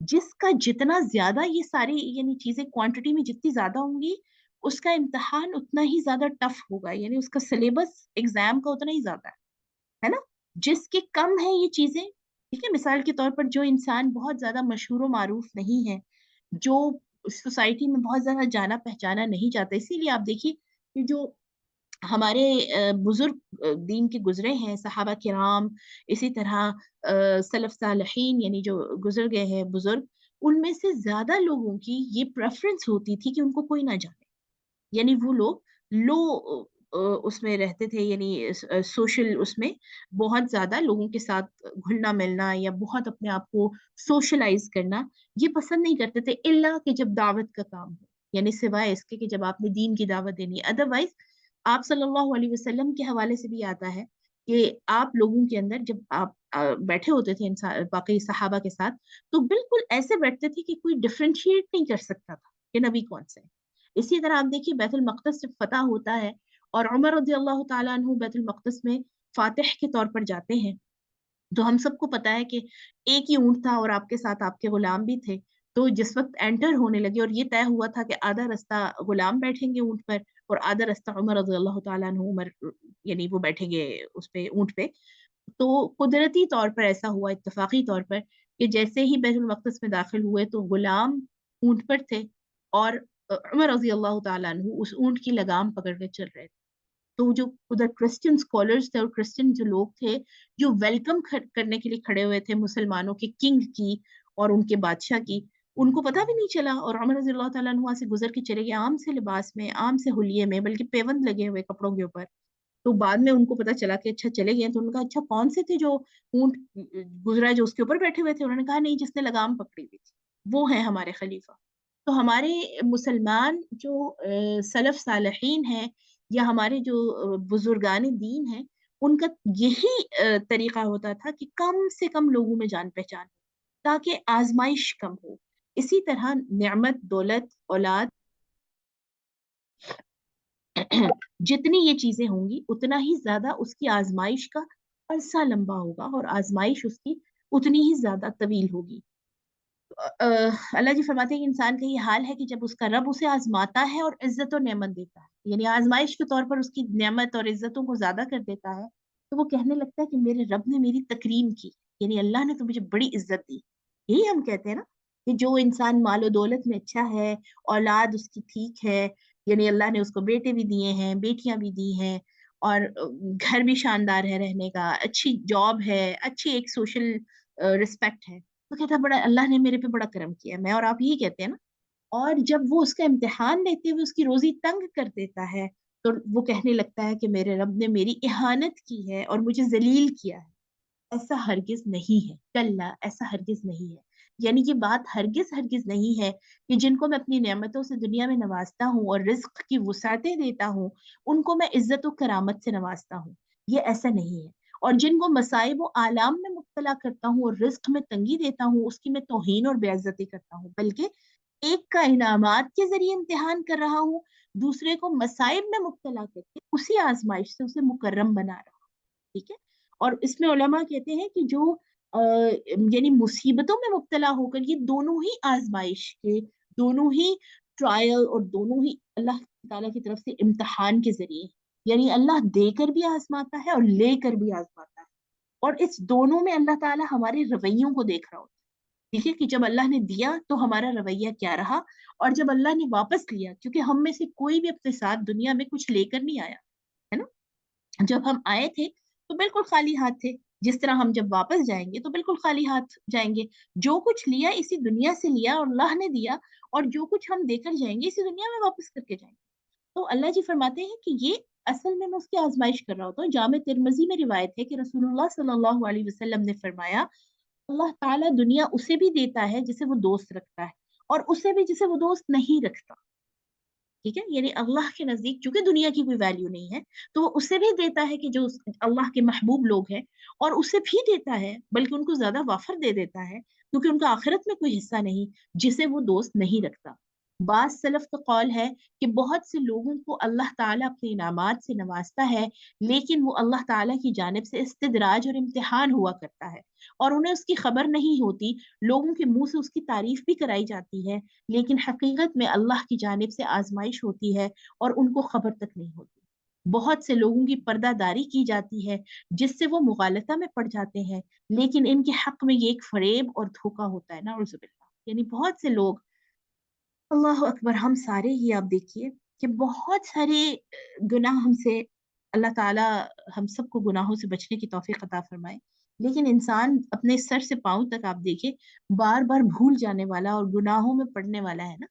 جس کا جتنا زیادہ یہ ساری یعنی چیزیں کوانٹٹی میں جتنی زیادہ ہوں گی، اس کا امتحان اتنا ہی زیادہ ٹف ہوگا، یعنی اس کا سلیبس ایگزام کا اتنا ہی زیادہ ہے نا؟ جس کے کم ہے یہ چیزیں، ٹھیک ہے، مثال کے طور پر جو انسان بہت زیادہ مشہور و معروف نہیں ہے، جو سوسائٹی میں بہت زیادہ جانا پہچانا نہیں جاتا، اسی لیے آپ دیکھیے کہ جو ہمارے بزرگ دین کے گزرے ہیں، صحابہ کرام، اسی طرح سلف صالحین یعنی جو گزر گئے ہیں بزرگ، ان میں سے زیادہ لوگوں کی یہ پریفرنس ہوتی تھی کہ ان کو کوئی نہ جانے، یعنی وہ لوگ لو اس میں رہتے تھے، یعنی سوشل اس میں بہت زیادہ لوگوں کے ساتھ گھلنا ملنا یا بہت اپنے آپ کو سوشلائز کرنا یہ پسند نہیں کرتے تھے، الا کہ جب دعوت کا کام ہو، یعنی سوائے اس کے کہ جب آپ نے دین کی دعوت دینی ہے، ادروائز آپ صلی اللہ علیہ وسلم کے حوالے سے بھی آتا ہے کہ آپ لوگوں کے اندر جب آپ بیٹھے ہوتے تھے انسان باقی صحابہ کے ساتھ، تو بالکل ایسے بیٹھتے تھے کہ کوئی ڈفرینشیٹ نہیں کر سکتا تھا کہ نبی کون سے ہے۔ اسی طرح آپ دیکھیے بیت المقدس جب فتح ہوتا ہے اور عمر رضی اللہ تعالیٰ عنہ بیت المقدس میں فاتح کے طور پر جاتے ہیں، تو ہم سب کو پتا ہے کہ ایک ہی اونٹ تھا اور آپ کے ساتھ آپ کے غلام بھی تھے، تو جس وقت انٹر ہونے لگے اور یہ طے ہوا تھا کہ آدھا رستہ غلام بیٹھیں گے اونٹ پر اور آدھا رستہ عمر رضی اللہ تعالیٰ عنہ عمر یعنی وہ بیٹھیں گے اس پہ اونٹ پہ، تو قدرتی طور پر ایسا ہوا اتفاقی طور پر کہ جیسے ہی بیت المقدس میں داخل ہوئے تو غلام اونٹ پر تھے اور عمر رضی اللہ تعالیٰ عنہ اس اونٹ کی لگام پکڑ کے چل رہے تھے۔ تو جو ادھر کرسچن اسکالرس تھے اور کرسچن جو لوگ تھے جو ویلکم کرنے کے لیے کھڑے ہوئے تھے مسلمانوں کے کنگ کی اور ان کے بادشاہ کی، ان کو پتا بھی نہیں چلا اور عمر رضی اللہ تعالیٰ عنہ وہاں سے گزر کے چلے گئے عام سے لباس میں، عام سے حلیے میں، بلکہ پیوند لگے ہوئے کپڑوں کے اوپر۔ تو بعد میں ان کو پتا چلا کہ اچھا چلے گئے، تو ان کا اچھا کون سے تھے جو اونٹ گزرا جو اس کے اوپر بیٹھے ہوئے تھے؟ انہوں نے کہا نہیں، جس نے لگام پکڑی ہوئی تھی وہ ہے ہمارے خلیفہ۔ تو ہمارے مسلمان جو سلف صالحین ہیں یا ہمارے جو بزرگان دین ہیں، ان کا یہی طریقہ ہوتا تھا کہ کم سے کم لوگوں میں جان پہچان ہو تاکہ آزمائش کم ہو۔ اسی طرح نعمت، دولت، اولاد جتنی یہ چیزیں ہوں گی اتنا ہی زیادہ اس کی آزمائش کا عرصہ لمبا ہوگا اور آزمائش اس کی اتنی ہی زیادہ طویل ہوگی۔ اللہ جی فرماتے ہیں کہ انسان کا یہ حال ہے کہ جب اس کا رب اسے آزماتا ہے اور عزت و نعمت دیتا ہے، یعنی آزمائش کے طور پر اس کی نعمت اور عزتوں کو زیادہ کر دیتا ہے، تو وہ کہنے لگتا ہے کہ میرے رب نے میری تکریم کی، یعنی اللہ نے تو مجھے بڑی عزت دی۔ یہی ہم کہتے ہیں نا کہ جو انسان مال و دولت میں اچھا ہے، اولاد اس کی ٹھیک ہے، یعنی اللہ نے اس کو بیٹے بھی دیے ہیں، بیٹیاں بھی دی ہیں، اور گھر بھی شاندار ہے رہنے کا، اچھی جاب ہے، اچھی ایک سوشل رسپیکٹ ہے، تو کہتا ہے بڑا اللہ نے میرے پہ بڑا کرم کیا ہے، میں اور آپ یہی کہتے ہیں نا۔ اور جب وہ اس کا امتحان لیتے ہوئے اس کی روزی تنگ کر دیتا ہے تو وہ کہنے لگتا ہے کہ میرے رب نے میری اہانت کی ہے اور مجھے ذلیل کیا ہے۔ ایسا ہرگز نہیں ہے، کلا ایسا ہرگز نہیں ہے، یعنی یہ بات ہرگز ہرگز نہیں ہے کہ جن کو میں اپنی نعمتوں سے دنیا میں نوازتا ہوں اور رزق کی وسعتیں دیتا ہوں ان کو میں عزت و کرامت سے نوازتا ہوں، یہ ایسا نہیں ہے۔ اور جن کو مصائب و آلام میں مبتلا کرتا ہوں اور رزق میں تنگی دیتا ہوں اس کی میں توہین اور بے عزتی کرتا ہوں، بلکہ ایک کا انعامات کے ذریعے امتحان کر رہا ہوں، دوسرے کو مصائب میں مبتلا کر کے اسی آزمائش سے اسے مکرم بنا رہا ہوں، ٹھیک ہے۔ اور اس میں علماء کہتے ہیں کہ جو یعنی مصیبتوں میں مبتلا ہو کر، یہ دونوں ہی آزمائش کے، دونوں ہی ٹرائل اور دونوں ہی اللہ تعالیٰ کی طرف سے امتحان کے ذریعے، یعنی اللہ دے کر بھی آزماتا ہے اور لے کر بھی آزماتا ہے، اور اس دونوں میں اللہ تعالیٰ ہمارے رویوں کو دیکھ رہا ہوتا ہے، ٹھیک ہے، کہ جب اللہ نے دیا تو ہمارا رویہ کیا رہا، اور جب اللہ نے واپس لیا، کیونکہ ہم میں سے کوئی بھی اپنے ساتھ دنیا میں کچھ لے کر نہیں آیا ہے نا، جب ہم آئے تھے تو بالکل خالی ہاتھ تھے، جس طرح ہم جب واپس جائیں گے تو بالکل خالی ہاتھ جائیں گے، جو کچھ لیا اسی دنیا سے لیا اور اللہ نے دیا، اور جو کچھ ہم دے کر جائیں گے اسی دنیا میں واپس کر کے جائیں گے۔ تو اللہ جی فرماتے ہیں کہ یہ اصل میں اس کی آزمائش کر رہا ہوتا ہوں۔ جامع ترمذی میں روایت ہے کہ رسول اللہ صلی اللہ علیہ وسلم نے فرمایا، اللہ تعالیٰ دنیا اسے بھی دیتا ہے جسے وہ دوست رکھتا ہے اور اسے بھی جسے وہ دوست نہیں رکھتا، ٹھیک ہے، یعنی اللہ کے نزدیک چونکہ دنیا کی کوئی ویلیو نہیں ہے تو وہ اسے بھی دیتا ہے کہ جو اللہ کے محبوب لوگ ہیں، اور اسے بھی دیتا ہے بلکہ ان کو زیادہ وافر دے دیتا ہے کیونکہ ان کا آخرت میں کوئی حصہ نہیں جسے وہ دوست نہیں رکھتا۔ بعض سلف کا قول ہے کہ بہت سے لوگوں کو اللہ تعالیٰ اپنے انعامات سے نوازتا ہے، لیکن وہ اللہ تعالیٰ کی جانب سے استدراج اور امتحان ہوا کرتا ہے، اور انہیں اس کی خبر نہیں ہوتی۔ لوگوں کے منہ سے اس کی تعریف بھی کرائی جاتی ہے، لیکن حقیقت میں اللہ کی جانب سے آزمائش ہوتی ہے اور ان کو خبر تک نہیں ہوتی۔ بہت سے لوگوں کی پردہ داری کی جاتی ہے، جس سے وہ مغالطہ میں پڑ جاتے ہیں، لیکن ان کے حق میں یہ ایک فریب اور دھوکہ ہوتا ہے، نعوذ باللہ۔ یعنی بہت سے لوگ، اللہ اکبر، ہم سارے ہی آپ دیکھیے کہ بہت سارے گناہ ہم سے، اللہ تعالیٰ ہم سب کو گناہوں سے بچنے کی توفیق عطا فرمائے، لیکن انسان اپنے سر سے پاؤں تک آپ دیکھیں بار بار بھول جانے والا اور گناہوں میں پڑنے والا ہے نا۔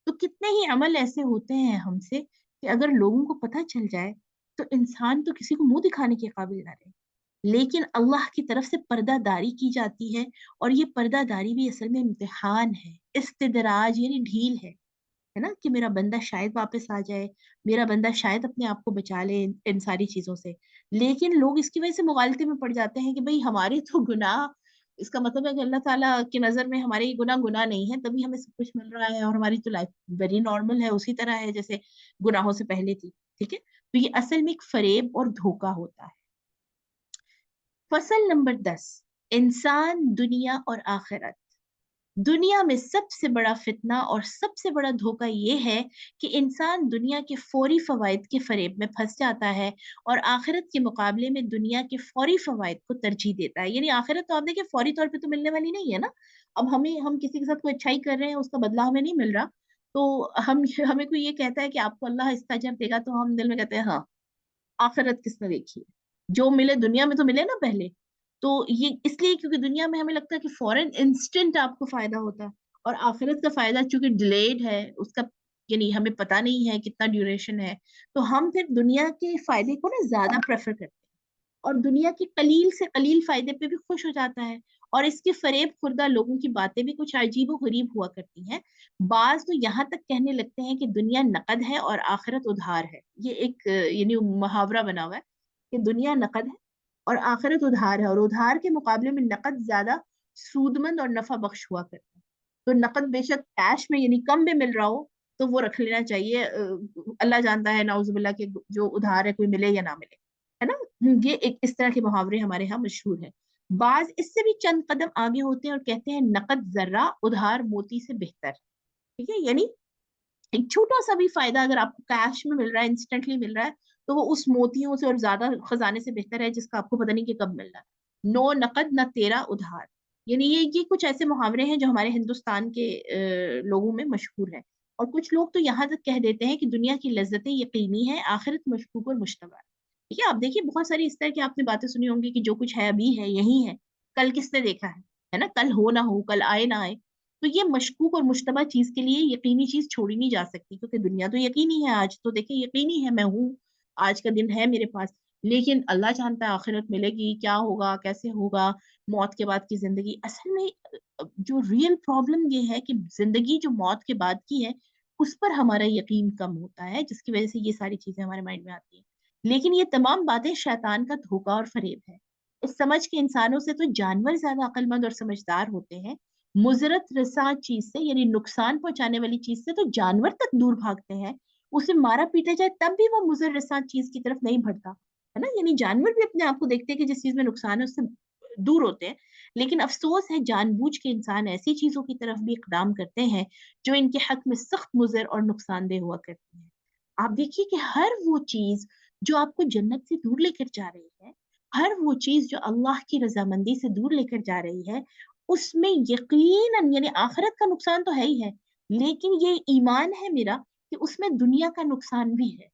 تو کتنے ہی عمل ایسے ہوتے ہیں ہم سے کہ اگر لوگوں کو پتہ چل جائے تو انسان تو کسی کو منہ دکھانے کے قابل نہ رہے، لیکن اللہ کی طرف سے پردہ داری کی جاتی ہے، اور یہ پردہ داری بھی اصل میں امتحان ہے، استدراج یعنی ڈھیل ہے نا، کہ میرا بندہ شاید واپس آ جائے، میرا بندہ شاید اپنے آپ کو بچا لے ان ساری چیزوں سے۔ لیکن لوگ اس کی وجہ سے مغالطے میں پڑ جاتے ہیں کہ بھئی ہمارے تو گناہ، اس کا مطلب ہے کہ اللہ تعالیٰ کی نظر میں ہمارے یہ گناہ نہیں ہے، تبھی ہمیں سب کچھ مل رہا ہے، اور ہماری تو لائف ویری نارمل ہے، اسی طرح ہے جیسے گناہوں سے پہلے تھی، ٹھیک ہے؟ تو یہ اصل میں ایک فریب اور دھوکہ ہوتا ہے۔ فصل نمبر 10، انسان، دنیا اور آخرت۔ دنیا میں سب سے بڑا فتنہ اور سب سے بڑا دھوکہ یہ ہے کہ انسان دنیا کے فوری فوائد کے فریب میں پھنس جاتا ہے، اور آخرت کے مقابلے میں دنیا کے فوری فوائد کو ترجیح دیتا ہے۔ یعنی آخرت تو آپ دیکھیں فوری طور پہ تو ملنے والی نہیں ہے نا۔ اب ہم کسی کے ساتھ کوئی اچھائی کر رہے ہیں، اس کا بدلہ ہمیں نہیں مل رہا، تو ہمیں کوئی یہ کہتا ہے کہ آپ کو اللہ اس کا اجر دے گا، تو ہم دل میں کہتے ہیں ہاں، آخرت کس نے دیکھی ہے؟ جو ملے دنیا میں تو ملے نا پہلے۔ تو یہ اس لیے کیونکہ دنیا میں ہمیں لگتا ہے کہ فوراً انسٹنٹ آپ کو فائدہ ہوتا ہے، اور آخرت کا فائدہ چونکہ ڈیلیڈ ہے، اس کا یعنی ہمیں پتہ نہیں ہے کتنا ڈیوریشن ہے، تو ہم پھر دنیا کے فائدے کو نا زیادہ پریفر کرتے ہیں، اور دنیا کی قلیل سے قلیل فائدے پہ بھی خوش ہو جاتا ہے۔ اور اس کے فریب خوردہ لوگوں کی باتیں بھی کچھ عجیب و غریب ہوا کرتی ہیں۔ بعض تو یہاں تک کہنے لگتے ہیں کہ دنیا نقد ہے اور آخرت ادھار ہے۔ یہ ایک یعنی محاورہ بنا ہوا ہے کہ دنیا نقد ہے اور آخرت ادھار ہے، اور ادھار کے مقابلے میں نقد زیادہ سود مند اور نفع بخش ہوا کرتا ہے۔ تو نقد بے شک کیش میں یعنی کم بھی مل رہا ہو تو وہ رکھ لینا چاہیے، اللہ جانتا ہے نعوذ باللہ کہ جو ادھار ہے کوئی ملے یا نہ ملے، ہے نا۔ یہ ایک اس طرح کے محاورے ہمارے ہاں مشہور ہیں۔ بعض اس سے بھی چند قدم آگے ہوتے ہیں اور کہتے ہیں نقد ذرہ ادھار موتی سے بہتر، ٹھیک ہے؟ یعنی ایک چھوٹا سا بھی فائدہ اگر آپ کو کیش میں مل رہا ہے، انسٹنٹلی مل رہا ہے، تو وہ اس موتیوں سے اور زیادہ خزانے سے بہتر ہے جس کا آپ کو پتہ نہیں کہ کب مل رہا ہے۔ نو نقد نہ تیرا ادھار، یعنی یہ کچھ ایسے محاورے ہیں جو ہمارے ہندوستان کے لوگوں میں مشہور ہیں۔ اور کچھ لوگ تو یہاں تک کہہ دیتے ہیں کہ دنیا کی لذتیں یقینی ہیں، آخرت مشکوک اور مشتبہ ہے۔ ٹھیک ہے، آپ دیکھیے بہت ساری اس طرح کی آپ نے باتیں سنی ہوں گی کہ جو کچھ ہے ابھی ہے یہی ہے، کل کس نے دیکھا ہے نا، کل ہو نہ ہو، کل آئے نہ آئے۔ تو یہ مشکوک اور مشتبہ چیز کے لیے یقینی چیز چھوڑی نہیں جا سکتی، کیونکہ دنیا تو یقینی ہے، آج تو دیکھیں یقینی ہے میں ہوں، آج کا دن ہے میرے پاس، لیکن اللہ جانتا ہے آخرت ملے گی، کیا ہوگا، کیسے ہوگا، موت کے بعد کی زندگی۔ اصل میں جو ریئل پرابلم یہ ہے کہ زندگی جو موت کے بعد کی ہے اس پر ہمارا یقین کم ہوتا ہے، جس کی وجہ سے یہ ساری چیزیں ہمارے مائنڈ میں آتی ہیں۔ لیکن یہ تمام باتیں شیطان کا دھوکہ اور فریب ہے۔ اس سمجھ کے انسانوں سے تو جانور زیادہ عقل مند اور سمجھدار ہوتے ہیں۔ مضرت رساں چیز سے یعنی نقصان پہنچانے والی چیز سے تو جانور تک دور بھاگتے ہیں، اسے مارا پیٹا جائے تب بھی وہ مضر رساں چیز کی طرف نہیں بڑھتا، ہے نا۔ یعنی جانور بھی اپنے آپ کو دیکھتے ہیں کہ جس چیز میں نقصان ہے اس سے دور ہوتے ہیں، لیکن افسوس ہے جان بوجھ کے انسان ایسی چیزوں کی طرف بھی اقدام کرتے ہیں جو ان کے حق میں سخت مضر اور نقصان دہ ہوا کرتی ہیں۔ آپ دیکھیے کہ ہر وہ چیز جو آپ کو جنت سے دور لے کر جا رہی ہے، ہر وہ چیز جو اللہ کی رضامندی سے دور لے کر جا رہی ہے، اس میں یقیناً یعنی آخرت کا نقصان تو ہے ہی ہے، لیکن یہ ایمان ہے میرا کہ اس میں دنیا کا نقصان بھی ہے،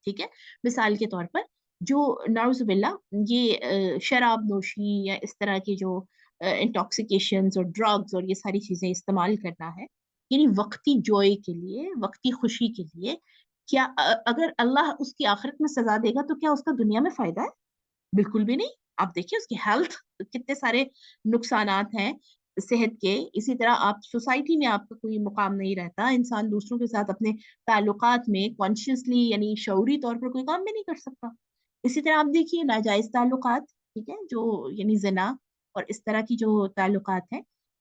ٹھیک ہے۔ مثال کے طور پر جو نعوذ باللہ یہ شراب نوشی یا اس طرح کی جو انٹاکسیکیشنز اور ڈرگز اور یہ ساری چیزیں استعمال کرنا ہے، یعنی وقتی جوئے کے لیے، وقتی خوشی کے لیے، کیا اگر اللہ اس کی آخرت میں سزا دے گا تو کیا اس کا دنیا میں فائدہ ہے؟ بالکل بھی نہیں۔ آپ دیکھیے اس کی ہیلتھ کتنے سارے نقصانات ہیں صحت کے، اسی طرح آپ سوسائٹی میں آپ کا کوئی مقام نہیں رہتا، انسان دوسروں کے ساتھ اپنے تعلقات میں کانشیسلی یعنی شعوری طور پر کوئی کام بھی نہیں کر سکتا۔ اسی طرح آپ دیکھیے ناجائز تعلقات، ٹھیک ہے، جو یعنی زنا اور اس طرح کی جو تعلقات ہیں،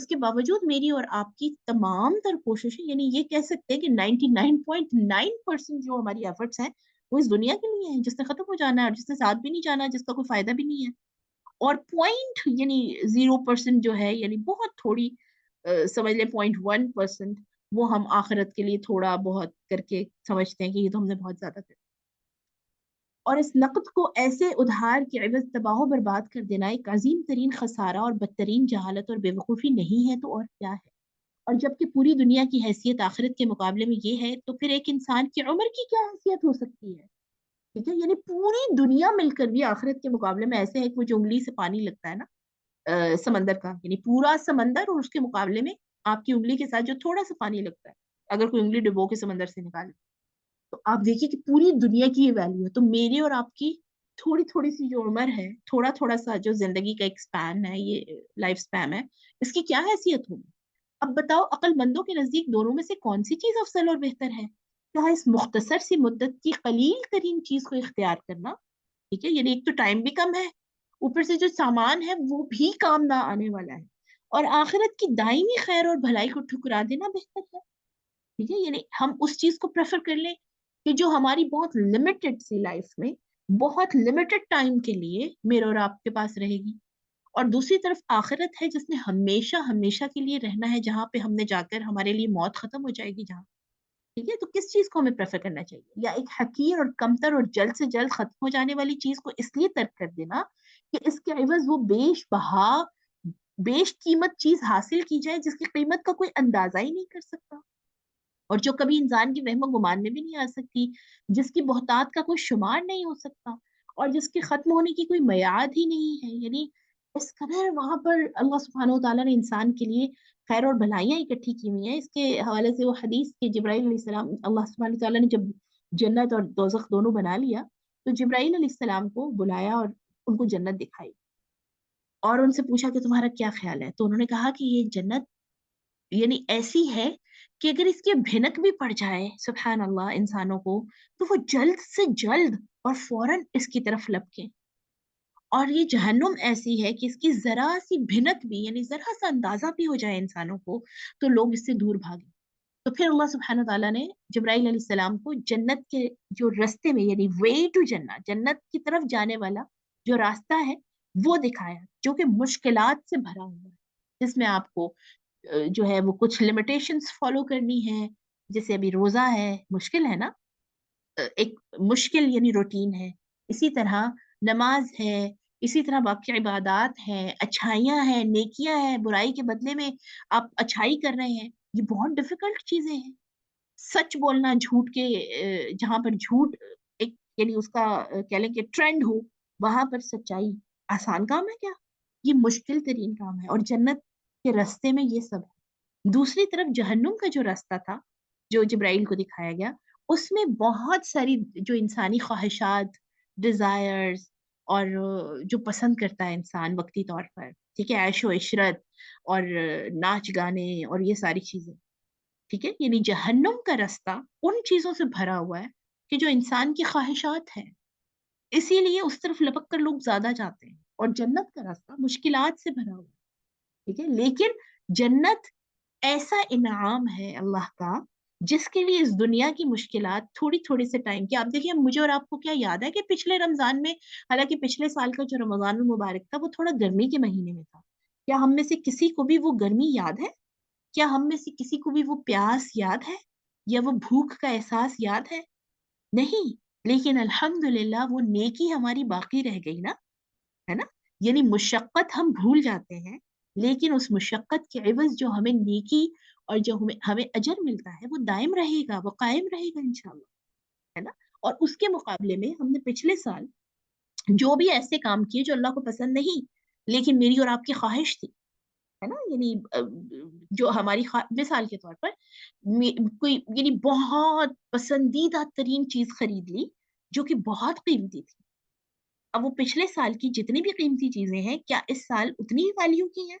اس کے باوجود میری اور آپ کی تمام تر کوششیں، یعنی یہ کہہ سکتے ہیں کہ 99.9% جو ہماری ایفرٹس ہیں وہ اس دنیا کے لیے ہیں، جس نے ختم ہو جانا ہے اور جس نے ساتھ بھی نہیں جانا، جس کا کوئی فائدہ بھی نہیں ہے. اور پوائنٹ یعنی 0% جو ہے، یعنی بہت تھوڑی سمجھ لیں 0.1%، وہ ہم آخرت کے لیے تھوڑا بہت کر کے سمجھتے ہیں کہ یہ تو ہم نے بہت زیادہ کر. اور اس نقد کو ایسے ادھار کے عوض تباہ و برباد کر دینا ایک عظیم ترین خسارہ اور بدترین جہالت اور بے وقوفی نہیں ہے تو اور کیا ہے؟ اور جبکہ پوری دنیا کی حیثیت آخرت کے مقابلے میں یہ ہے، تو پھر ایک انسان کی عمر کی کیا حیثیت ہو سکتی ہے؟ ٹھیک ہے، یعنی پوری دنیا مل کر بھی آخرت کے مقابلے میں ایسے ہے کہ وہ جو انگلی سے پانی لگتا ہے نا سمندر کا، یعنی پورا سمندر، اور اس کے مقابلے میں آپ کی انگلی کے ساتھ جو تھوڑا سا پانی لگتا ہے، اگر کوئی انگلی ڈبو کے سمندر سے نکالے، تو آپ دیکھیے کہ پوری دنیا کی یہ ویلیو ہے. تو میری اور آپ کی تھوڑی تھوڑی سی جو عمر ہے، تھوڑا تھوڑا سا جو زندگی کا ایک سپین ہے، یہ لائف سپین ہے، اس کی کیا حیثیت ہوگی؟ اب بتاؤ، عقل مندوں کے نزدیک دونوں میں سے کون سی چیز افضل اور بہتر ہے؟ کیا اس مختصر سی مدت کی قلیل ترین چیز کو اختیار کرنا، ٹھیک ہے، یعنی ایک تو ٹائم بھی کم ہے، اوپر سے جو سامان ہے وہ بھی کام نہ آنے والا ہے، اور آخرت کی دائمی خیر اور بھلائی کو ٹھکرا دینا بہتر ہے؟ ٹھیک ہے، یعنی ہم اس چیز کو پریفر کر لیں کہ جو ہماری بہت لمیٹڈ سی لائف میں بہت لمیٹڈ ٹائم کے لیے میرے اور آپ کے پاس رہے گی، اور دوسری طرف آخرت ہے جس نے ہمیشہ ہمیشہ کے لیے رہنا ہے، جہاں پہ ہم نے جا کر ہمارے لیے موت ختم ہو جائے گی جہاں. ٹھیک ہے، تو کس چیز کو ہمیں پریفر کرنا چاہیے؟ یا ایک حقیر اور کمتر اور جلد سے جلد ختم ہو جانے والی چیز کو اس لیے ترک کر دینا کہ اس کے عوض وہ بیش بہا بیش قیمت چیز حاصل کی جائے جس کی قیمت کا کوئی اندازہ ہی نہیں کر سکتا، اور جو کبھی انسان کی وہم و گمان میں بھی نہیں آ سکتی، جس کی بہتات کا کوئی شمار نہیں ہو سکتا، اور جس کے ختم ہونے کی کوئی میعاد ہی نہیں ہے. یعنی اس قدر وہاں پر اللہ سبحانہ و تعالیٰ نے انسان کے لیے خیر اور بھلائیاں اکٹھی کی ہوئی ہیں. اس کے حوالے سے وہ حدیث کہ جبرائیل علیہ السلام، اللہ سبحانہ و تعالیٰ نے جب جنت اور دوزخ دونوں بنا لیا، تو جبرائیل علیہ السلام کو بلایا اور ان کو جنت دکھائی، اور ان سے پوچھا کہ تمہارا کیا خیال ہے؟ تو انہوں نے کہا کہ یہ جنت یعنی ایسی ہے کہ اگر اس کی بھنک بھی پڑ جائے سبحان اللہ انسانوں کو، تو وہ جلد سے جلد اور فوراً اس کی طرف لپکیں. اور یہ جہنم ایسی ہے کہ اس کی ذرا سی بھنک بھی، یعنی ذرا سا اندازہ بھی ہو جائے انسانوں کو، تو لوگ اس سے دور بھاگیں. تو پھر اللہ سبحانہ تعالیٰ نے جبرائیل علیہ السلام کو جنت کے جو رستے میں، یعنی وے ٹو جنت، جنت کی طرف جانے والا جو راستہ ہے وہ دکھایا، جو کہ مشکلات سے بھرا ہوا ہے، جس میں آپ کو جو ہے وہ کچھ لمیٹیشنز فالو کرنی ہے. جیسے ابھی روزہ ہے، مشکل ہے نا، ایک مشکل یعنی روٹین ہے. اسی طرح نماز ہے، اسی طرح باقی عبادات ہیں، اچھائیاں ہیں، نیکیاں ہیں، برائی کے بدلے میں آپ اچھائی کر رہے ہیں. یہ بہت ڈیفیکلٹ چیزیں ہیں. سچ بولنا جھوٹ کے جہاں پر جھوٹ ایک یعنی اس کا کہہ لیں کہ ٹرینڈ ہو، وہاں پر سچائی آسان کام ہے کیا؟ یہ مشکل ترین کام ہے، اور جنت کے راستے میں یہ سب ہے. دوسری طرف جہنم کا جو راستہ تھا جو جبرائیل کو دکھایا گیا، اس میں بہت ساری جو انسانی خواہشات، ڈیزائرز، اور جو پسند کرتا ہے انسان وقتی طور پر، ٹھیک ہے، عیش و عشرت اور ناچ گانے اور یہ ساری چیزیں. ٹھیک ہے، یعنی جہنم کا راستہ ان چیزوں سے بھرا ہوا ہے کہ جو انسان کی خواہشات ہیں، اسی لیے اس طرف لپک کر لوگ زیادہ جاتے ہیں. اور جنت کا راستہ مشکلات سے بھرا ہوا ہے. ٹھیک ہے، لیکن جنت ایسا انعام ہے اللہ کا جس کے لیے اس دنیا کی مشکلات تھوڑی تھوڑی سے ٹائم کی. آپ دیکھیے مجھے اور آپ کو کیا یاد ہے کہ پچھلے رمضان میں، حالانکہ پچھلے سال کا جو رمضان المبارک تھا وہ تھوڑا گرمی کے مہینے میں تھا، کیا ہم میں سے کسی کو بھی وہ گرمی یاد ہے؟ کیا ہم میں سے کسی کو بھی وہ پیاس یاد ہے یا وہ بھوک کا احساس یاد ہے؟ نہیں. لیکن الحمدللہ وہ نیکی ہماری باقی رہ گئی نا، ہے نا. یعنی مشقت ہم بھول جاتے ہیں، لیکن اس مشقت کے عوض جو ہمیں نیکی اور جو ہمیں اجر ملتا ہے وہ دائم رہے گا، وہ قائم رہے گا انشاءاللہ، ہے نا. اور اس کے مقابلے میں ہم نے پچھلے سال جو بھی ایسے کام کیے جو اللہ کو پسند نہیں، لیکن میری اور آپ کی خواہش تھی، ہے نا. یعنی جو ہماری مثال کے طور پر کوئی یعنی بہت پسندیدہ ترین چیز خرید لی جو کہ بہت قیمتی تھی. اب وہ پچھلے سال کی جتنی بھی قیمتی چیزیں ہیں، کیا اس سال اتنی ہی ویلیو کی ہیں؟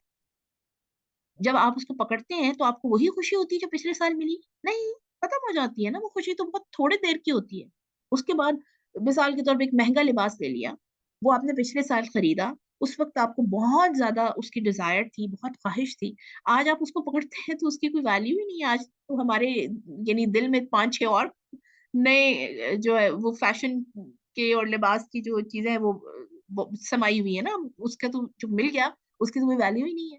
جب آپ اس کو پکڑتے ہیں تو آپ کو وہی خوشی ہوتی ہے جو پچھلے سال ملی؟ نہیں، ختم ہو جاتی ہے نا وہ خوشی، تو بہت تھوڑے دیر کی ہوتی ہے. اس کے بعد مثال کے طور پہ ایک مہنگا لباس لے لیا، وہ آپ نے پچھلے سال خریدا، اس وقت آپ کو بہت زیادہ اس کی ڈیزائر تھی، بہت خواہش تھی، آج آپ اس کو پکڑتے ہیں تو اس کی کوئی ویلیو ہی نہیں ہے. آج تو ہمارے یعنی دل میں 5-6 اور نئے جو ہے وہ فیشن کے اور لباس کی جو چیزیں ہیں وہ سمائی ہوئی ہے نا، اس کا تو جو مل گیا اس کی تو کوئی ویلیو ہی نہیں ہے.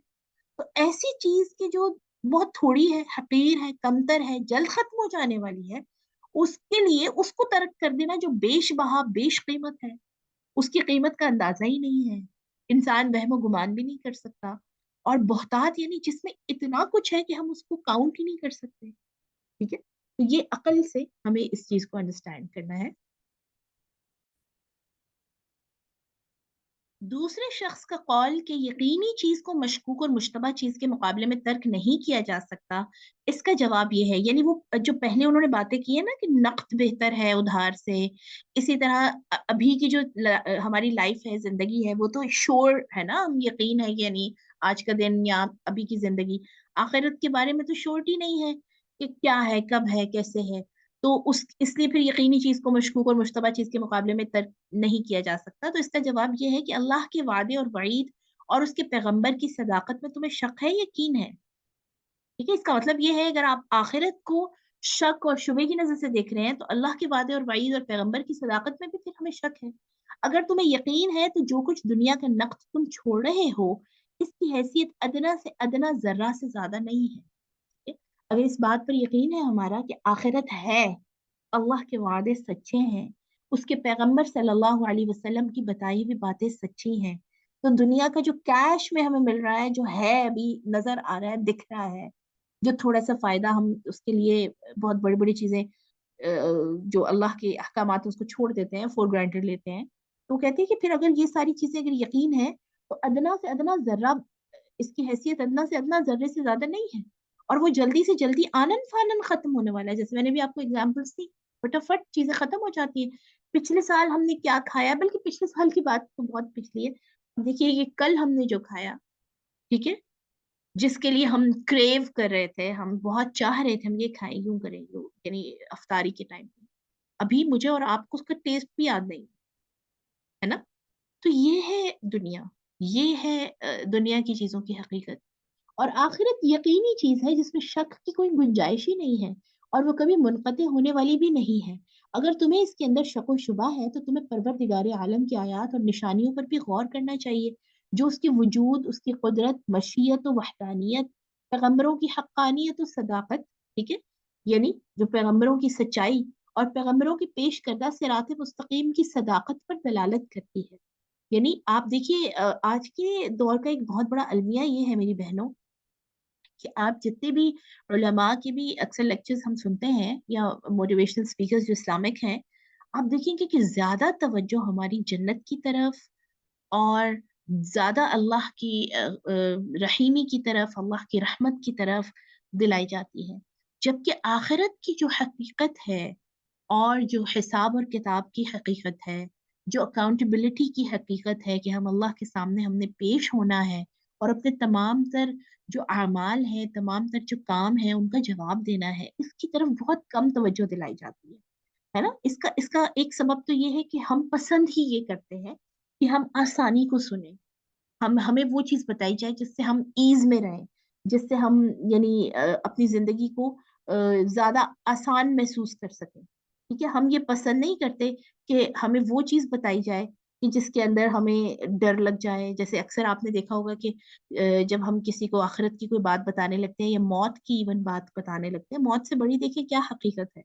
تو ایسی چیز کی جو بہت تھوڑی ہے، حقیر ہے، کمتر ہے، جلد ختم ہو جانے والی ہے، اس کے لیے اس کو ترک کر دینا جو بیش بہا بیش قیمت ہے، اس کی قیمت کا اندازہ ہی نہیں ہے، انسان وہم و گمان بھی نہیں کر سکتا. اور بہتات یعنی جس میں اتنا کچھ ہے کہ ہم اس کو کاؤنٹ ہی نہیں کر سکتے. ٹھیک ہے، تو یہ عقل سے ہمیں اس چیز کو انڈرسٹینڈ کرنا ہے. دوسرے شخص کا قول کہ یقینی چیز کو مشکوک اور مشتبہ چیز کے مقابلے میں ترک نہیں کیا جا سکتا، اس کا جواب یہ ہے، یعنی وہ جو پہلے انہوں نے باتیں کی ہیں نا کہ نقد بہتر ہے ادھار سے، اسی طرح ابھی کی جو ہماری لائف ہے، زندگی ہے، وہ تو شور ہے نا، ہم یقین ہے یعنی آج کا دن یا ابھی کی زندگی. آخرت کے بارے میں تو شورٹی نہیں ہے کہ کیا ہے، کب ہے، کیسے ہے. تو اس لیے پھر یقینی چیز کو مشکوک اور مشتبہ چیز کے مقابلے میں ترک نہیں کیا جا سکتا. تو اس کا جواب یہ ہے کہ اللہ کے وعدے اور وعید اور اس کے پیغمبر کی صداقت میں تمہیں شک ہے، یقین ہے. ٹھیک ہے، اس کا مطلب یہ ہے اگر آپ آخرت کو شک اور شبے کی نظر سے دیکھ رہے ہیں تو اللہ کے وعدے اور وعید اور پیغمبر کی صداقت میں بھی پھر ہمیں شک ہے. اگر تمہیں یقین ہے تو جو کچھ دنیا کا نقد تم چھوڑ رہے ہو اس کی حیثیت ادنا سے ادنا ذرہ سے زیادہ نہیں ہے. ٹھیک ہے؟ اگر اس بات پر یقین ہے ہمارا کہ آخرت ہے، اللہ کے وعدے سچے ہیں، اس کے پیغمبر صلی اللہ علیہ وسلم کی بتائی ہوئی باتیں سچی ہیں، تو دنیا کا جو کیش میں ہمیں مل رہا ہے، جو ہے ابھی نظر آ رہا ہے، دکھ رہا ہے، جو تھوڑا سا فائدہ ہم اس کے لیے بہت بڑی بڑی چیزیں جو اللہ کے احکامات اس کو چھوڑ دیتے ہیں، فور گرانٹیڈ لیتے ہیں. تو کہتے ہیں کہ پھر اگر یہ ساری چیزیں اگر یقین ہے تو ادنا سے ادنا ذرہ اس کی حیثیت ادنا سے ادنا ذرے سے زیادہ نہیں ہے، اور وہ جلدی سے جلدی آنن فانن ختم ہونے والا ہے. جیسے میں نے بھی آپ کو اگزامپلس دی، فٹافٹ چیزیں ختم ہو جاتی ہیں. پچھلے سال ہم نے کیا کھایا، بلکہ پچھلے سال کی بات تو بہت پچھلی ہے، دیکھیے یہ کل ہم نے جو کھایا، ٹھیک ہے، جس کے لیے ہم کریو کر رہے تھے، ہم بہت چاہ رہے تھے ہم یہ کھائیں، یوں کریں یوں، یعنی افطاری کے ٹائم پہ ابھی مجھے اور آپ کو اس کا ٹیسٹ بھی یاد نہیں ہے نا. تو یہ ہے دنیا، یہ ہے دنیا کی چیزوں کی حقیقت. اور آخرت یقینی چیز ہے جس میں شک کی کوئی گنجائش ہی نہیں ہے، اور وہ کبھی منقطع ہونے والی بھی نہیں ہے. اگر تمہیں اس کے اندر شک و شبہ ہے تو تمہیں پروردگار عالم کی آیات اور نشانیوں پر بھی غور کرنا چاہیے، جو اس کے وجود، اس کی قدرت، مشیت و وحدانیت، پیغمبروں کی حقانیت و صداقت، ٹھیک ہے، یعنی جو پیغمبروں کی سچائی اور پیغمبروں کی پیش کردہ صراط مستقیم کی صداقت پر دلالت کرتی ہے. یعنی آپ دیکھیے آج کے دور کا ایک بہت بڑا المیہ یہ ہے میری بہنوں کہ آپ جتنے بھی علماء کے بھی اکثر لیکچرز ہم سنتے ہیں یا موٹیویشنل اسپیکرز جو اسلامک ہیں، آپ دیکھیں گے کہ زیادہ توجہ ہماری جنت کی طرف اور زیادہ اللہ کی رحیمی کی طرف، اللہ کی رحمت کی طرف دلائی جاتی ہے. جبکہ آخرت کی جو حقیقت ہے اور جو حساب اور کتاب کی حقیقت ہے، جو اکاؤنٹیبلٹی کی حقیقت ہے کہ ہم اللہ کے سامنے ہم نے پیش ہونا ہے اور اپنے تمام تر جو اعمال ہیں، تمام تر جو کام ہیں ان کا جواب دینا ہے، اس کی طرف بہت کم توجہ دلائی جاتی ہے نا. اس کا ایک سبب تو یہ ہے کہ ہم پسند ہی یہ کرتے ہیں کہ ہم آسانی کو سنیں، ہمیں وہ چیز بتائی جائے جس سے ہم ایز میں رہیں، جس سے ہم یعنی اپنی زندگی کو زیادہ آسان محسوس کر سکیں. ٹھیک ہے، ہم یہ پسند نہیں کرتے کہ ہمیں وہ چیز بتائی جائے کہ جس کے اندر ہمیں ڈر لگ جائے. جیسے اکثر آپ نے دیکھا ہوگا کہ جب ہم کسی کو آخرت کی کوئی بات بتانے لگتے ہیں یا موت کی ایون بات بتانے لگتے ہیں، موت سے بڑی دیکھیں کیا حقیقت ہے،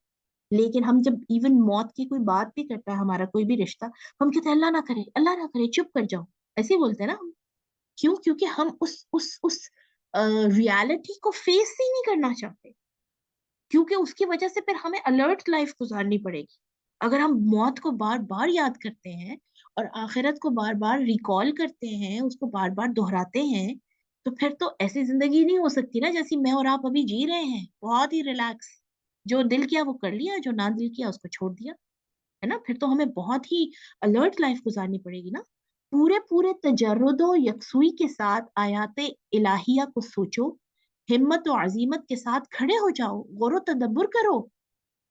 لیکن ہم جب ایون موت کی کوئی بات بھی کرتا ہے ہمارا کوئی بھی رشتہ، ہم کہتے ہیں اللہ نہ کرے، اللہ نہ کرے، چپ کر جاؤ، ایسے ہی بولتے ہیں نا ہم. کیوں؟ کیونکہ ہم اس ریالٹی کو فیس ہی نہیں کرنا چاہتے، کیونکہ اس کی وجہ سے پھر ہمیں الرٹ لائف گزارنی پڑے گی. اگر ہم موت کو بار بار یاد کرتے ہیں اور آخرت کو بار بار ریکال کرتے ہیں، اس کو بار بار دہراتے ہیں، تو پھر تو ایسی زندگی نہیں ہو سکتی نا جیسی میں اور آپ ابھی جی رہے ہیں، بہت ہی ریلیکس، جو دل کیا وہ کر لیا، جو نہ دل کیا اس کو چھوڑ دیا، ہے نا. پھر تو ہمیں بہت ہی الرٹ لائف گزارنی پڑے گی نا. پورے پورے تجرد و یکسوئی کے ساتھ آیات الہیہ کو سوچو، ہمت و عزیمت کے ساتھ کھڑے ہو جاؤ، غور و تدبر کرو.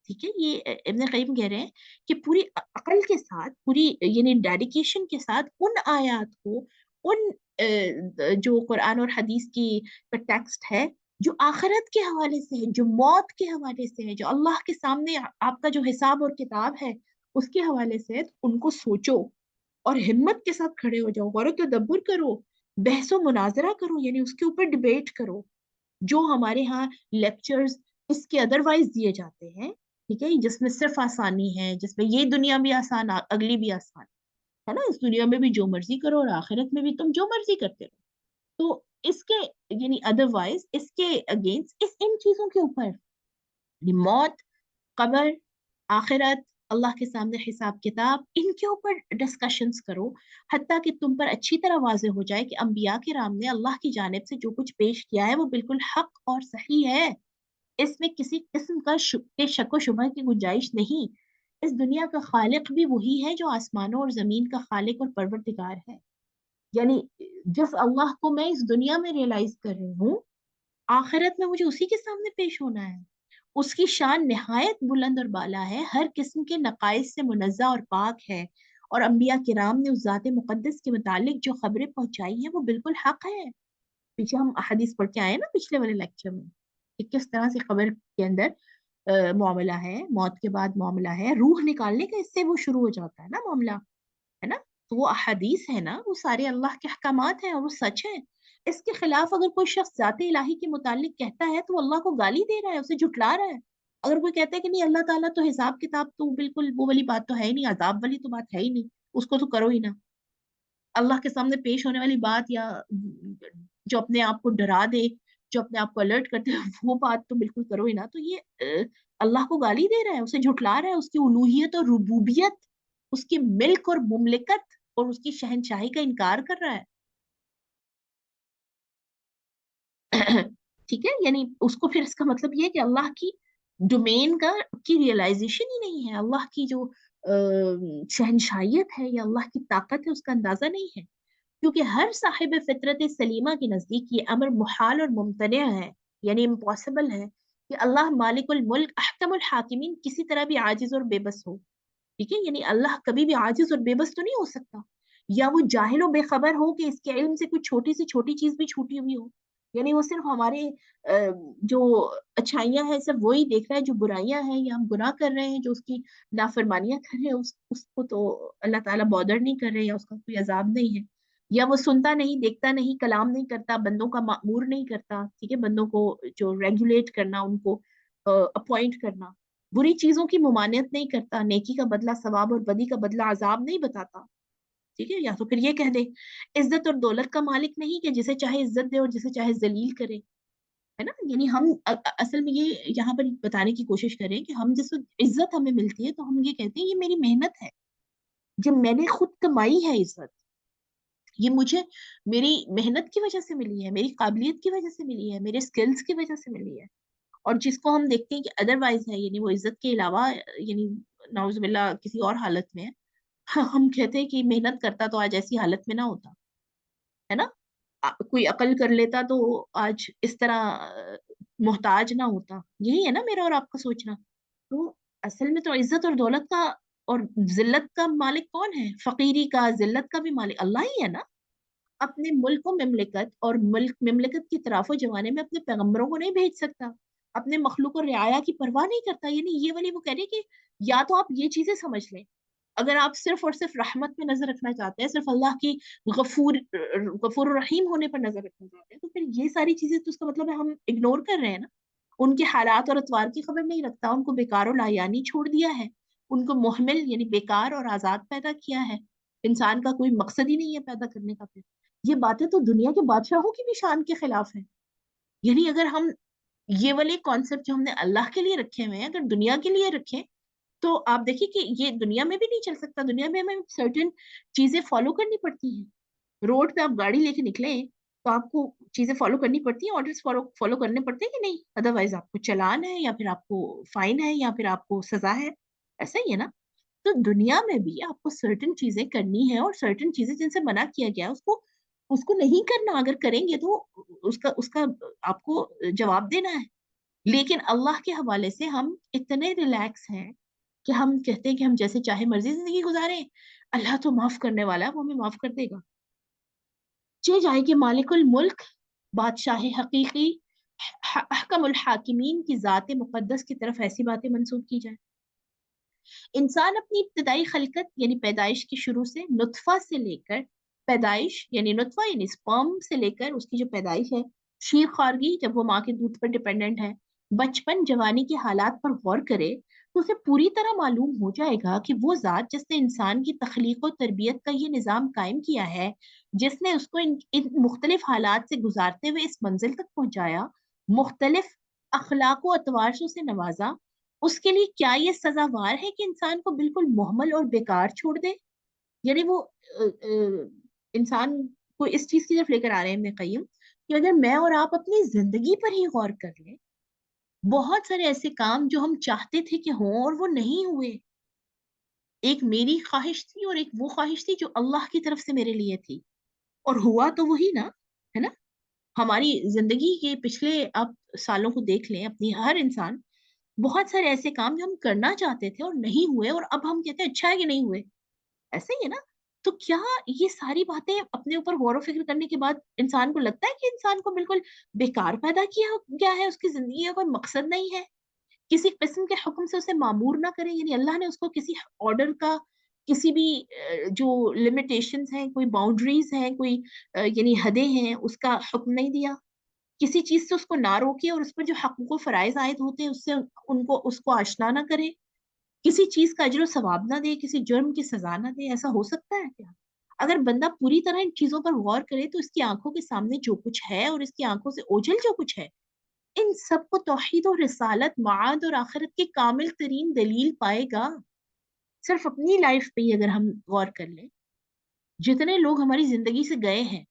ٹھیک ہے، یہ ابن قیم کہہ رہے ہیں کہ پوری عقل کے ساتھ، پوری یعنی ڈیڈیکیشن کے ساتھ ان آیات کو، ان جو قرآن اور حدیث کی ٹیکسٹ ہے جو آخرت کے حوالے سے ہے، جو موت کے حوالے سے ہے، جو اللہ کے سامنے آپ کا جو حساب اور کتاب ہے اس کے حوالے سے ہے، تو ان کو سوچو اور ہمت کے ساتھ کھڑے ہو جاؤ، غور و تدبر کرو، بحث و مناظرہ کرو، یعنی اس کے اوپر ڈبیٹ کرو. جو ہمارے ہاں لیکچرز اس کے ادروائز دیے جاتے ہیں، ٹھیک ہے، جس میں صرف آسانی ہے، جس میں یہ دنیا بھی آسان اگلی بھی آسان ہے نا، اس دنیا میں بھی جو مرضی کرو اور آخرت میں بھی تم جو مرضی کرتے رہو. تو اس کے یعنی ادروائز اس کے اگینسٹ ان چیزوں کے اوپر یعنی موت، قبر، آخرت، اللہ کے سامنے حساب کتاب، ان کے اوپر ڈسکشنز کرو، حتیٰ کہ تم پر اچھی طرح واضح ہو جائے کہ انبیاء کرام نے اللہ کی جانب سے جو کچھ پیش کیا ہے وہ بالکل حق اور صحیح ہے. اس میں کسی قسم کا شک و شبہ کی گنجائش نہیں. اس دنیا کا خالق بھی وہی ہے جو آسمانوں اور زمین کا خالق اور پروردگار ہے. یعنی جس اللہ کو میں اس دنیا میں ریئلائز کر رہی ہوں، آخرت میں مجھے اسی کے سامنے پیش ہونا ہے. اس کی شان نہایت بلند اور بالا ہے، ہر قسم کے نقائص سے منزہ اور پاک ہے. اور انبیاء کرام نے اس ذات مقدس کے متعلق جو خبریں پہنچائی ہیں وہ بالکل حق ہے. پیچھے ہم احادیث پڑھ کے آئے نا پچھلے والے لیکچر میں کہ کس طرح سے قبر کے اندر معاملہ ہے، موت کے بعد معاملہ ہے، روح نکالنے کا اس سے وہ شروع ہو جاتا ہے نا معاملہ، ہے نا. تو وہ احادیث ہے نا، وہ سارے اللہ کے احکامات ہیں اور وہ سچ ہیں. اس کے خلاف اگر کوئی شخص ذات الہی کے متعلق کہتا ہے تو اللہ کو گالی دے رہا ہے، اسے جھٹلا رہا ہے. اگر کوئی کہتا ہے کہ نہیں اللہ تعالیٰ تو حساب کتاب تو بالکل وہ والی بات تو ہے ہی نہیں، عذاب والی تو بات ہے ہی نہیں، اس کو تو کرو ہی نہ. اللہ کے سامنے پیش ہونے والی بات یا جو اپنے آپ کو ڈرا دے، جو اپنے آپ کو الرٹ کرتے ہیں وہ بات تو بالکل کرو ہی نہ. تو یہ اللہ کو گالی دے رہا ہے، اسے جھٹلا رہا ہے، اس کی الوہیت اور ربوبیت، اس کی ملک اور مملکت اور اس کی شہنشاہی کا انکار کر رہا ہے. ٹھیک ہے، یعنی اس کو پھر اس کا مطلب یہ ہے کہ اللہ کی ڈومین کی ریئلائزیشن ہی نہیں ہے، اللہ کی جو شہنشاہیت ہے یا اللہ کی طاقت ہے اس کا اندازہ نہیں ہے. کیونکہ ہر صاحب فطرت سلیمہ کے نزدیک یہ امر محال اور ممتنع ہے، یعنی امپاسبل ہے کہ اللہ مالک الملک احکم الحاکمین کسی طرح بھی عاجز اور بے بس ہو. ٹھیک ہے، یعنی اللہ کبھی بھی عاجز اور بے بس تو نہیں ہو سکتا، یا وہ جاہل و بے خبر ہو کہ اس کے علم سے کوئی چھوٹی سے چھوٹی چیز بھی چھوٹی ہوئی ہو. یعنی وہ صرف ہمارے جو اچھائیاں ہیں صرف وہی دیکھ رہا ہے، جو برائیاں ہیں یا ہم گناہ کر رہے ہیں، جو اس کی نافرمانیاں کر رہے ہیں، اس کو تو اللہ تعالیٰ بادر نہیں کر رہے یا اس کا کوئی عذاب نہیں ہے. یا وہ سنتا نہیں، دیکھتا نہیں، کلام نہیں کرتا، بندوں کا مأمور نہیں کرتا. ٹھیک ہے، بندوں کو جو ریگولیٹ کرنا، ان کو اپوائنٹ کرنا، بری چیزوں کی ممانعت نہیں کرتا، نیکی کا بدلہ ثواب اور بدی کا بدلہ عذاب نہیں بتاتا. ٹھیک ہے، یا تو پھر یہ کہہ دے عزت اور دولت کا مالک نہیں کہ جسے چاہے عزت دے اور جسے چاہے ذلیل کرے. ہے نا، یعنی ہم اصل میں یہ یہاں پر بتانے کی کوشش کریں کہ ہم جس وقت عزت ہمیں ملتی ہے تو ہم یہ کہتے ہیں یہ میری محنت ہے، جب میں نے خود کمائی ہے عزت، یہ مجھے میری محنت کی وجہ سے ملی ہے، میری قابلیت کی وجہ سے ملی ہے، میرے سکلز کی وجہ سے ملی ہے. اور جس کو ہم دیکھتے ہیں کہ ادروائز ہے، یعنی وہ عزت کے علاوہ یعنی نعوذ باللہ کسی اور حالت میں ہے، ہم کہتے ہیں کہ محنت کرتا تو آج ایسی حالت میں نہ ہوتا، ہے نا. کوئی عقل کر لیتا تو آج اس طرح محتاج نہ ہوتا. یہی ہے نا میرا اور آپ کا سوچنا. تو اصل میں تو عزت اور دولت کا اور ذلت کا مالک کون ہے؟ فقیری کا، ذلت کا بھی مالک اللہ ہی ہے نا. اپنے ملک و مملکت اور مملکت کی طرف و جوانے میں اپنے پیغمبروں کو نہیں بھیج سکتا، اپنے مخلوق اور رعایا کی پرواہ نہیں کرتا. یعنی یہ والی وہ کہہ رہے کہ یا تو آپ یہ چیزیں سمجھ لیں، اگر آپ صرف اور صرف رحمت میں نظر رکھنا چاہتے ہیں، صرف اللہ کی غفور غفور الرحیم ہونے پر نظر رکھنا چاہتے ہیں، تو پھر یہ ساری چیزیں تو اس کا مطلب ہے ہم اگنور کر رہے ہیں نا. ان کے حالات اور اتوار کی خبر نہیں رکھتا، ان کو بیکار و لایانی چھوڑ دیا ہے، ان کو محمل یعنی بیکار اور آزاد پیدا کیا ہے. انسان کا کوئی مقصد ہی نہیں ہے پیدا کرنے کا. پھر یہ باتیں تو دنیا کے بادشاہوں کی بھی شان کے خلاف ہیں. یعنی اگر ہم یہ والے کانسیپٹ جو ہم نے اللہ کے لیے رکھے ہوئے ہیں اگر دنیا کے لیے رکھیں تو آپ دیکھیں کہ یہ دنیا میں بھی نہیں چل سکتا. دنیا میں ہمیں سرٹن چیزیں فالو کرنی پڑتی ہیں. روڈ پہ آپ گاڑی لے کے نکلیں تو آپ کو چیزیں فالو کرنی پڑتی ہیں، آرڈرز فالو کرنے پڑتے ہیں کہ نہیں، ادروائز آپ کو چلان ہے یا پھر آپ کو فائن ہے یا پھر آپ کو سزا ہے. ایسا ہی ہے نا. تو دنیا میں بھی آپ کو سرٹن چیزیں کرنی ہے اور سرٹن چیزیں جن سے منع کیا گیا اس کو نہیں کرنا. اگر کریں گے تو اس کا آپ کو جواب دینا ہے. لیکن اللہ کے حوالے سے ہم اتنے ریلیکس ہیں کہ ہم کہتے ہیں کہ ہم جیسے چاہے مرضی زندگی گزاریں، اللہ تو معاف کرنے والا ہے، وہ ہمیں معاف کر دے گا. چہ جائے کہ مالک الملک، بادشاہ حقیقی، احکم الحاکمین کی ذات مقدس کی طرف ایسی باتیں منسوب کی جائیں۔ انسان اپنی ابتدائی خلقت یعنی پیدائش کی شروع سے نطفہ سے لے کر پیدائش یعنی نطفہ یعنی سپرم سے لے کر اس کی جو پیدائش ہے، شیر خارگی جب وہ ماں کے دودھ پر ڈیپینڈنٹ ہے، بچپن جوانی کے حالات پر غور کرے تو اسے پوری طرح معلوم ہو جائے گا کہ وہ ذات جس نے انسان کی تخلیق و تربیت کا یہ نظام قائم کیا ہے، جس نے اس کو ان مختلف حالات سے گزارتے ہوئے اس منزل تک پہنچایا، مختلف اخلاق و اتوار سے اسے نوازا، اس کے لیے کیا یہ سزاوار ہے کہ انسان کو بالکل مہمل اور بیکار چھوڑ دے؟ یعنی وہ انسان کو اس چیز کی طرف لے کر آ رہے ہیں ابن قیم کہ اگر میں اور آپ اپنی زندگی پر ہی غور کر لیں، بہت سارے ایسے کام جو ہم چاہتے تھے کہ ہوں اور وہ نہیں ہوئے، ایک میری خواہش تھی اور ایک وہ خواہش تھی جو اللہ کی طرف سے میرے لیے تھی، اور ہوا تو وہی نا، ہے نا؟ ہماری زندگی کے پچھلے آپ سالوں کو دیکھ لیں، اپنی ہر انسان بہت سارے ایسے کام جو ہم کرنا چاہتے تھے اور نہیں ہوئے، اور اب ہم کہتے ہیں اچھا ہے کہ نہیں ہوئے، ایسا ہی ہے نا؟ تو کیا یہ ساری باتیں اپنے اوپر غور و فکر کرنے کے بعد انسان کو لگتا ہے کہ انسان کو بالکل بیکار پیدا کیا گیا ہے، اس کی زندگی کا کوئی مقصد نہیں ہے، کسی قسم کے حکم سے اسے معمور نہ کرے؟ یعنی اللہ نے اس کو کسی آرڈر کا، کسی بھی جو لمیٹیشنز ہیں، کوئی باؤنڈریز ہیں، کوئی یعنی حدیں ہیں، اس کا حکم نہیں دیا، کسی چیز سے اس کو نہ روکے، اور اس پر جو حقوق و فرائض عائد ہوتے ہیں اس سے اس کو آشنا نہ کرے، کسی چیز کا اجر و ثواب نہ دے، کسی جرم کی سزا نہ دے؟ ایسا ہو سکتا ہے کیا؟ اگر بندہ پوری طرح ان چیزوں پر غور کرے تو اس کی آنکھوں کے سامنے جو کچھ ہے اور اس کی آنکھوں سے اوجھل جو کچھ ہے، ان سب کو توحید و رسالت، معاد اور آخرت کی کامل ترین دلیل پائے گا۔ صرف اپنی لائف پہ ہی اگر ہم غور کر لیں، جتنے لوگ ہماری زندگی سے گئے ہیں،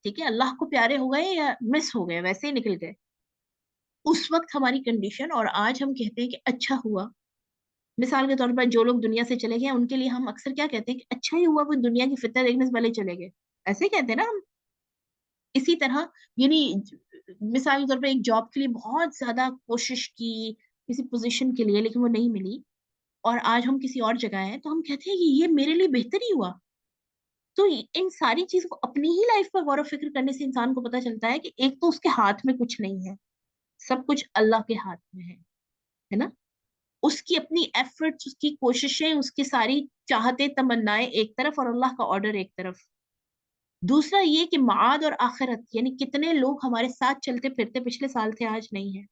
ٹھیک ہے، اللہ کو پیارے ہو گئے یا مس ہو گئے، ویسے ہی نکل گئے، اس وقت ہماری کنڈیشن اور آج ہم کہتے ہیں کہ اچھا ہوا۔ مثال کے طور پر جو لوگ دنیا سے چلے گئے ان کے لیے ہم اکثر کیا کہتے ہیں کہ اچھا ہی ہوا وہ دنیا کی فتنہ دیکھنے سے پہلے چلے گئے، ایسے ہی کہتے ہیں نا ہم۔ اسی طرح یعنی مثال کے طور پر ایک جاب کے لیے بہت زیادہ کوشش کی کسی پوزیشن کے لیے، لیکن وہ نہیں ملی، اور آج ہم کسی اور جگہ ہیں تو ہم کہتے ہیں کہ یہ میرے لیے بہتر ہی ہوا۔ تو ان ساری چیزوں کو اپنی ہی لائف پر غور و فکر کرنے سے انسان کو پتا چلتا ہے کہ ایک تو اس کے ہاتھ میں کچھ نہیں ہے، سب کچھ اللہ کے ہاتھ میں ہے نا؟ اس کی اپنی ایفرٹس، اس کی کوششیں، اس کی ساری چاہتے تمنائیں ایک طرف اور اللہ کا آرڈر ایک طرف۔ دوسرا یہ کہ معاد اور آخرت، یعنی کتنے لوگ ہمارے ساتھ چلتے پھرتے پچھلے سال تھے آج نہیں ہے،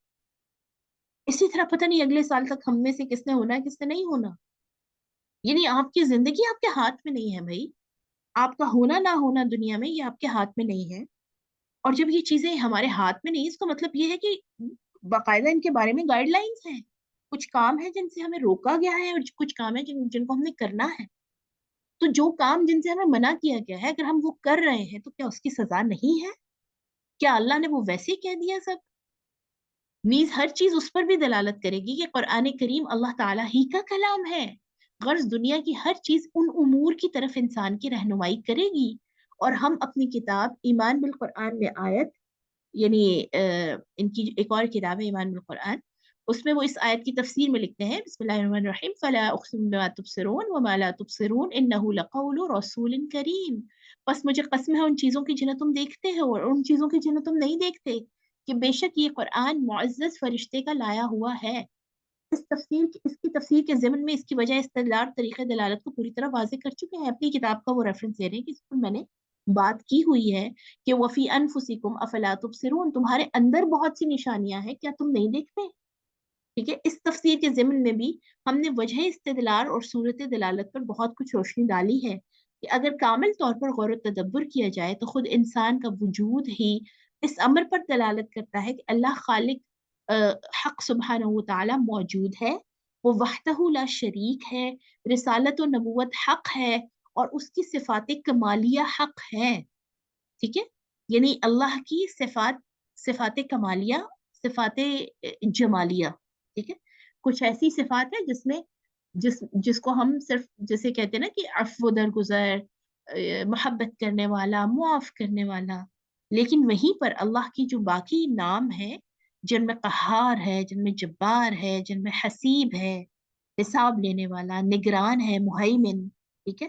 اسی طرح پتہ نہیں اگلے سال تک ہم میں سے کس نے ہونا ہے کس نے نہیں ہونا۔ یعنی آپ کی زندگی آپ کے ہاتھ میں نہیں ہے بھائی، آپ کا ہونا نہ ہونا دنیا میں یہ آپ کے ہاتھ میں نہیں ہے۔ اور جب یہ چیزیں ہمارے ہاتھ میں نہیں، اس کا مطلب یہ ہے کہ باقاعدہ ان کے بارے میں گائیڈ لائنس ہیں، کچھ کام ہے جن سے ہمیں روکا گیا ہے اور کچھ کام ہے جن کو ہم نے کرنا ہے۔ تو جو کام جن سے ہمیں منع کیا گیا ہے اگر ہم وہ کر رہے ہیں تو کیا اس کی سزا نہیں ہے؟ کیا اللہ نے وہ ویسے ہی کہہ دیا سب؟ نیز ہر چیز اس پر بھی دلالت کرے گی کہ قرآن کریم اللہ تعالیٰ ہی کا کلام ہے، غرض دنیا کی ہر چیز ان امور کی طرف انسان کی رہنمائی کرے گی۔ اور ہم اپنی کتاب ایمان بالقرآن میں آیت، یعنی ان کی ایک اور کتاب ہے ایمان بالقرآن، اس میں وہ اس آیت کی تفسیر میں لکھتے ہیں بسم اللہ الرحمن الرحیم فلا اقسم بما تبصرون وما لا تبصرون انه لقول رسول کریم، بس مجھے قسم ہے ان چیزوں کی جنہیں تم دیکھتے ہو اور ان چیزوں کی جنہیں تم نہیں دیکھتے، کہ بے شک یہ قرآن معزز فرشتے کا لایا ہوا ہے۔ اس کی تفسیر کے ضمن میں اس کی وجہ استدلال طریقہ دلالت کو پوری طرح واضح کر چکے ہیں، اپنی کتاب کا وہ ریفرنس دے رہے ہیں کہ اس پر میں نے بات کی ہوئی ہے کہ وفی انفسکم افلا تبصرون، تمہارے اندر بہت سی نشانیاں ہیں کیا تم نہیں دیکھتے؟ ٹھیک ہے، اس تفسیر کے ضمن میں بھی ہم نے وجہ استدلال اور صورت دلالت پر بہت کچھ روشنی ڈالی ہے کہ اگر کامل طور پر غور و تدبر کیا جائے تو خود انسان کا وجود ہی اس امر پر دلالت کرتا ہے کہ اللہ خالق حق سبحانہ و تعالی موجود ہے، وہ وحدہ لا شریک ہے، رسالت و نبوت حق ہے، اور اس کی صفات کمالیہ حق ہے۔ ٹھیک ہے، یعنی اللہ کی صفات کمالیہ، صفات جمالیہ، ٹھیک ہے، کچھ ایسی صفات ہے جس کو ہم صرف جیسے کہتے ہیں نا کہ عفو درگزر، محبت کرنے والا، معاف کرنے والا، لیکن وہیں پر اللہ کی جو باقی نام ہے جن میں قہار ہے، جن میں جبار ہے، جن میں حسیب ہے، حساب لینے والا، نگران ہے، مہیمن، ٹھیک ہے،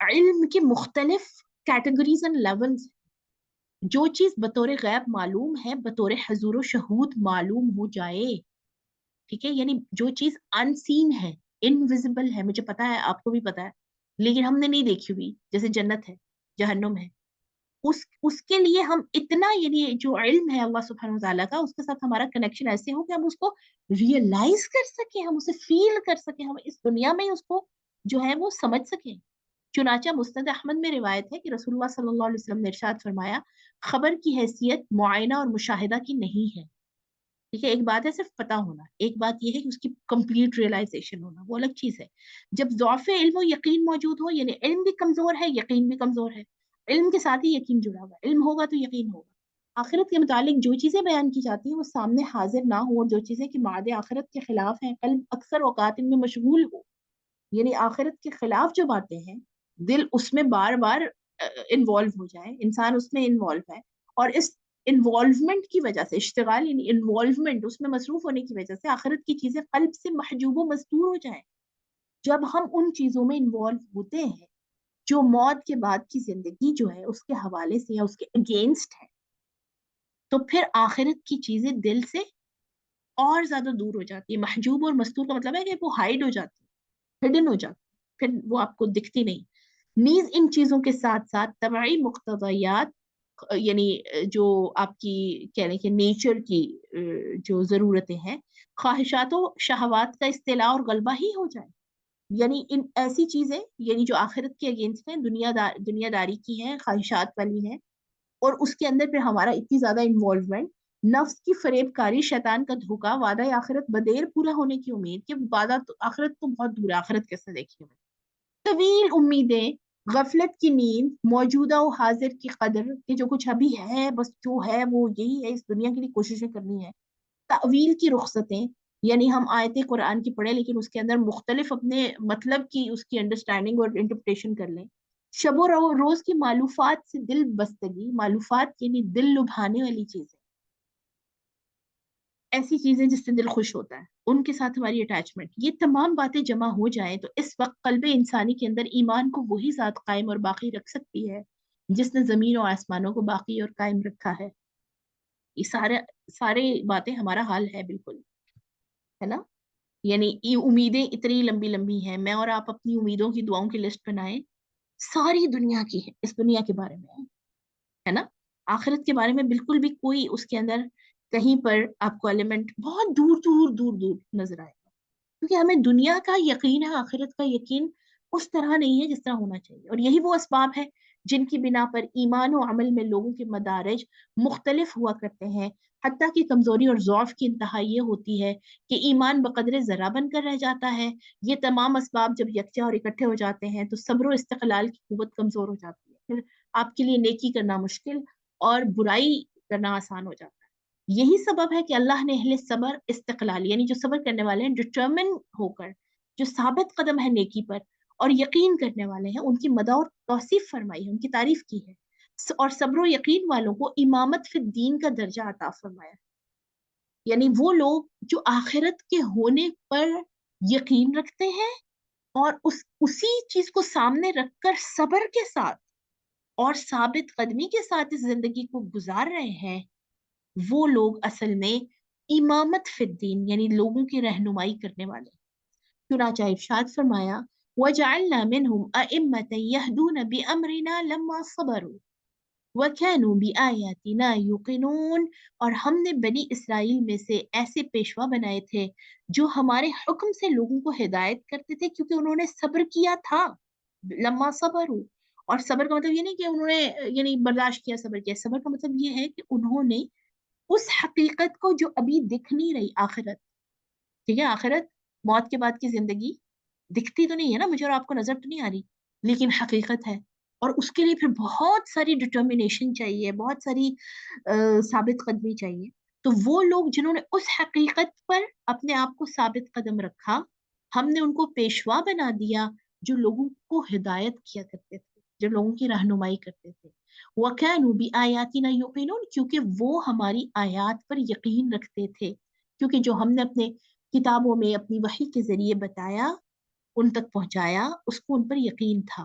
علم کے مختلف کیٹیگریز اینڈ لیولز. جو چیز بطور غیب معلوم ہے بطور حضور و شہود معلوم ہو جائے. ٹھیک ہے، یعنی جو چیز ان سین ہے، انویزیبل ہے، مجھے پتا ہے آپ کو بھی پتا ہے لیکن ہم نے نہیں دیکھی ہوئی، جیسے جنت ہے، جہنم ہے، اس کے لیے ہم اتنا، یعنی جو علم ہے اللہ سبحانہ وتعالیٰ کا، اس کے ساتھ ہمارا کنیکشن ایسے ہو کہ ہم اس کو ریئلائز کر سکیں، ہم اسے فیل کر سکیں، ہم اس دنیا میں اس کو جو ہے وہ سمجھ سکیں. چنانچہ مسند احمد میں روایت ہے کہ رسول اللہ صلی اللہ علیہ وسلم نے ارشاد فرمایا، خبر کی حیثیت معائنہ اور مشاہدہ کی نہیں ہے. ٹھیک ہے، ایک بات ہے صرف پتا ہونا، ایک بات یہ ہے کہ اس کی کمپلیٹ ریئلائزیشن ہونا، وہ الگ چیز ہے. جب ضعف علم و یقین موجود ہو، یعنی علم بھی کمزور ہے، یقین بھی کمزور ہے، علم کے ساتھ ہی یقین جڑا ہوا ہے، علم ہوگا تو یقین ہوگا. آخرت کے متعلق جو چیزیں بیان کی جاتی ہیں وہ سامنے حاضر نہ ہو، اور جو چیزیں کہ معاد آخرت کے خلاف ہیں، قلب اکثر اوقات ان میں مشغول ہو، یعنی آخرت کے خلاف جو باتیں ہیں، دل اس میں بار بار انوالو ہو جائے، انسان اس میں انوالو ہے، اور اس انوالومنٹ کی وجہ سے، اشتغال یعنی انوالومنٹ، اس میں مصروف ہونے کی وجہ سے آخرت کی چیزیں قلب سے محجوب و مستور ہو جائیں. جب ہم ان چیزوں میں انوالو ہوتے ہیں جو موت کے بعد کی زندگی جو ہے اس کے حوالے سے یا اس کے اگینسٹ ہے، تو پھر آخرت کی چیزیں دل سے اور زیادہ دور ہو جاتی ہے. محجوب اور مستور کا مطلب ہے کہ وہ ہائڈ ہو جاتی ہے، ہڈن ہو جاتی ہے، پھر وہ آپ کو دکھتی نہیں. نیز ان چیزوں کے ساتھ ساتھ طبعی مقتضیات، یعنی جو آپ کی کہہ لیں کہ نیچر کی جو ضرورتیں ہیں، خواہشات و شہوات کا اصطلاح اور غلبہ ہی ہو جائے. یعنی ان ایسی چیزیں، یعنی جو آخرت کے اگینسٹ ہیں، دنیا داری کی ہیں، خواہشات والی ہیں، اور اس کے اندر پھر ہمارا اتنی زیادہ انوالومنٹ، نفس کی فریب کاری، شیطان کا دھوکا، وعدہ آخرت بدیر پورا ہونے کی امید کہ وعدہ تو آخرت تو بہت دور ہے، آخرت کیسے دیکھی ہمیں، طویل امیدیں، غفلت کی نیند، موجودہ و حاضر کی قدر کہ جو کچھ ابھی ہے بس جو ہے وہ یہی ہے، اس دنیا کے لیے کوششیں کرنی ہے، تعویل کی رخصتیں، یعنی ہم آیتیں قرآن کی پڑھیں لیکن اس کے اندر مختلف اپنے مطلب کی اس کی انڈرسٹینڈنگ اور انٹرپریٹیشن کر لیں. شب و روز کی معلوفات سے دل بستگی، معلوفات یعنی دل لبھانے والی چیزیں، ایسی چیزیں جس سے دل خوش ہوتا ہے، ان کے ساتھ ہماری اٹیچمنٹ، یہ تمام باتیں جمع ہو جائیں تو اس وقت قلب انسانی کے اندر ایمان کو وہی ذات قائم اور باقی رکھ سکتی ہے جس نے زمین و آسمانوں کو باقی اور قائم رکھا ہے. یہ سارے باتیں ہمارا حال ہے بالکل، ہے نا. یعنی یہ امیدیں اتنی لمبی لمبی ہیں، میں اور آپ اپنی امیدوں کی دعاؤں کی لسٹ بنائیں، ساری دنیا کی ہے، اس دنیا کے بارے میں ہے نا. آخرت کے بارے میں بالکل بھی کوئی اس کے اندر کہیں پر آپ کو ایلیمنٹ بہت دور دور دور دور نظر آئے گا، کیونکہ ہمیں دنیا کا یقین ہے، آخرت کا یقین اس طرح نہیں ہے جس طرح ہونا چاہیے. اور یہی وہ اسباب ہے جن کی بنا پر ایمان و عمل میں لوگوں کے مدارج مختلف ہوا کرتے ہیں، حتیٰ کہ کمزوری اور ضعف کی انتہا یہ ہوتی ہے کہ ایمان بقدر ذرہ بن کر رہ جاتا ہے. یہ تمام اسباب جب یکجا اور اکٹھے ہو جاتے ہیں تو صبر و استقلال کی قوت کمزور ہو جاتی ہے، پھر آپ کے لیے نیکی کرنا مشکل اور برائی کرنا آسان ہو جاتا ہے. یہی سبب ہے کہ اللہ نے اہل صبر، استقلال یعنی جو صبر کرنے والے ہیں، ڈٹرمن ہو کر، جو ثابت قدم ہے نیکی پر اور یقین کرنے والے ہیں، ان کی مدح اور توصیف فرمائی ہے، ان کی تعریف کی ہے، اور صبر و یقین والوں کو امامت فی الدین کا درجہ عطا فرمایا ہے. یعنی وہ لوگ جو آخرت کے ہونے پر یقین رکھتے ہیں اور اسی چیز کو سامنے رکھ کر صبر کے ساتھ اور ثابت قدمی کے ساتھ اس زندگی کو گزار رہے ہیں، وہ لوگ اصل میں امامت فی الدین یعنی لوگوں کی رہنمائی کرنے والے. چنانچہ ارشاد فرمایا، وَجَعَلْنَا مِنْهُمْ أَئِمَّةً يَهْدُونَ بِأَمْرِنَا لَمَّا صَبَرُوا وَكَانُوا بِآيَاتِنَا يُوقِنُونَ، اور ہم نے بنی اسرائیل میں سے ایسے پیشوا بنائے تھے جو ہمارے حکم سے لوگوں کو ہدایت کرتے تھے کیونکہ انہوں نے صبر کیا تھا. لما صبروا، اور صبر کا مطلب یہ نہیں کہ انہوں نے یعنی برداشت کیا، صبر کیا، صبر کا مطلب یہ ہے کہ انہوں نے اس حقیقت کو جو ابھی دکھ نہیں رہی، آخرت، ٹھیک ہے، آخرت موت کے بعد کی زندگی دکھتی تو نہیں ہے نا مجھے اور آپ کو، نظر تو نہیں آ رہی لیکن حقیقت ہے، اور اس کے لیے پھر بہت ساری ڈٹرمینیشن چاہیے، بہت ساری ثابت قدمی چاہیے. تو وہ لوگ جنہوں نے اس حقیقت پر اپنے آپ کو ثابت قدم رکھا، ہم نے ان کو پیشوا بنا دیا جو لوگوں کو ہدایت کیا کرتے تھے، جو لوگوں کی رہنمائی کرتے تھے. وَكَانُوا بِآيَاتِنَا يُوقِنُونَ، کیونکہ وہ ہماری آیات پر یقین رکھتے تھے، کیونکہ جو ہم نے اپنے کتابوں میں اپنی وحی کے ذریعے بتایا، ان تک پہنچایا، اس کو ان پر یقین تھا.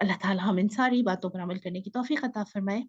اللہ تعالی ہم ان ساری باتوں پر عمل کرنے کی توفیق عطا فرمائے۔